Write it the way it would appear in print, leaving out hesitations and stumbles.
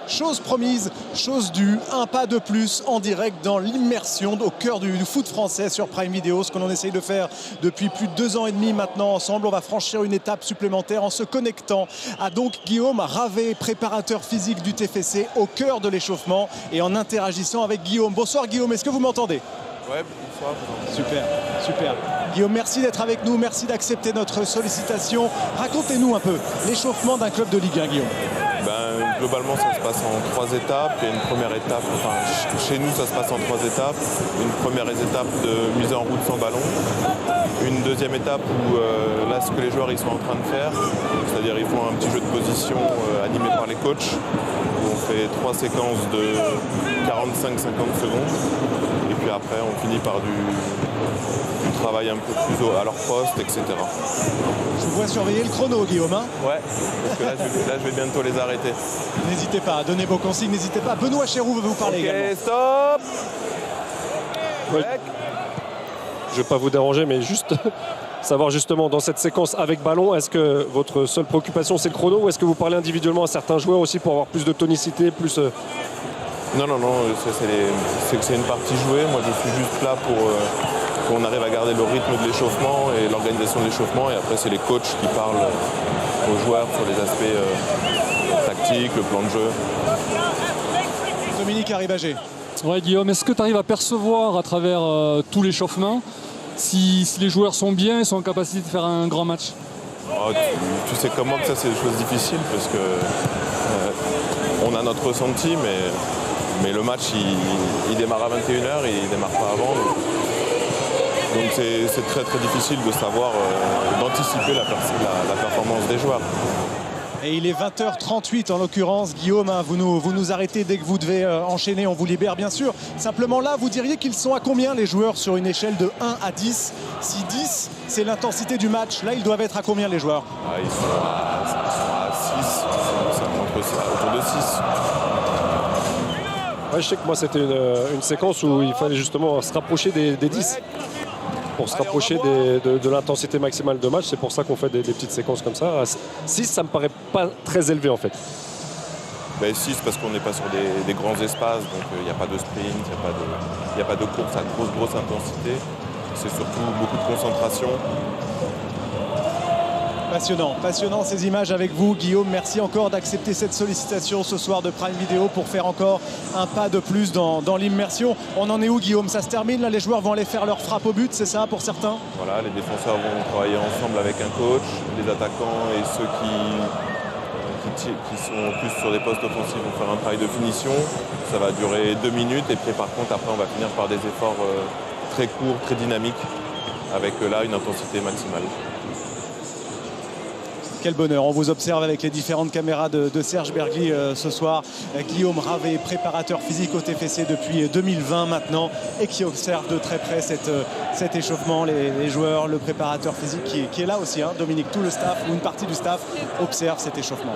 chose promise, chose due, un pas de plus en direct dans l'immersion au cœur du foot français sur Prime Video, ce que l'on essaye de faire depuis plus de 2 ans et demi maintenant ensemble. On va franchir une étape supplémentaire en se connectant à donc Guillaume Ravet, préparateur physique du TFC, au cœur de l'échauffement et en interagissant avec Guillaume. Bonsoir Guillaume, est-ce que vous m'entendez? Ouais, bonsoir. Super, super. Guillaume, merci d'être avec nous, merci d'accepter notre sollicitation. Racontez-nous un peu l'échauffement d'un club de Ligue 1, Guillaume. Globalement, ça se passe en 3 étapes. Il y a une première étape, enfin, chez nous, ça se passe en 3 étapes. Une première étape de mise en route sans ballon. Une deuxième étape où, là, ce que les joueurs ils sont en train de faire, c'est-à-dire ils font un petit jeu de position animé par les coachs, où on fait 3 séquences de 45-50 secondes. Et puis après, on finit par du travail un peu plus à leur poste, etc. Je vous vois surveiller le chrono, Guillaume. Hein, ouais, parce que là, je vais bientôt les arrêter. N'hésitez pas à donner vos consignes, n'hésitez pas. Benoît Chéroux veut vous parler également. Ok, stop. Ouais. Je ne vais pas vous déranger, mais juste savoir justement dans cette séquence avec ballon, est-ce que votre seule préoccupation c'est le chrono ou est-ce que vous parlez individuellement à certains joueurs aussi pour avoir plus de tonicité, plus... Non, c'est une partie jouée. Moi, je suis juste là pour qu'on arrive à garder le rythme de l'échauffement et l'organisation de l'échauffement. Et après, c'est les coachs qui parlent aux joueurs sur les aspects tactiques, le plan de jeu. Dominique Arribagé. Ouais, Guillaume, est-ce que tu arrives à percevoir à travers tout l'échauffement si les joueurs sont bien et sont en capacité de faire un grand match? Oh, tu sais comment que ça, c'est des choses difficiles parce que on a notre ressenti, mais le match, il démarre à 21h et il ne démarre pas avant. Donc c'est très très difficile de savoir, d'anticiper la performance des joueurs. Et il est 20h38 en l'occurrence, Guillaume, hein, vous nous arrêtez dès que vous devez enchaîner, on vous libère bien sûr. Simplement là, vous diriez qu'ils sont à combien les joueurs sur une échelle de 1 à 10? Si 10, c'est l'intensité du match, là ils doivent être à combien les joueurs? Ils sont à 6, autour de 6. Ouais, je sais que moi c'était une séquence où il fallait justement se rapprocher des 10 pour se rapprocher de l'intensité maximale de match. C'est pour ça qu'on fait des petites séquences comme ça. 6, ça me paraît pas très élevé en fait. 6 parce qu'on n'est pas sur des grands espaces, donc il n'y a pas de sprint, il n'y a pas de course à grosse intensité. C'est surtout beaucoup de concentration. Passionnant, passionnant ces images avec vous, Guillaume. Merci encore d'accepter cette sollicitation ce soir de Prime Video pour faire encore un pas de plus dans l'immersion. On en est où, Guillaume? Ça se termine là, les joueurs vont aller faire leur frappe au but, c'est ça pour certains? Voilà, les défenseurs vont travailler ensemble avec un coach, les attaquants et ceux qui sont plus sur des postes offensifs vont faire un travail de finition. Ça va durer 2 minutes et puis par contre après on va finir par des efforts très courts, très dynamiques avec là une intensité maximale. Quel bonheur, on vous observe avec les différentes caméras de Serge Bergli ce soir. Guillaume Ravet, préparateur physique au TFC depuis 2020 maintenant et qui observe de très près cet échauffement. Les joueurs, le préparateur physique qui est là aussi, hein, Dominique, tout le staff ou une partie du staff observe cet échauffement.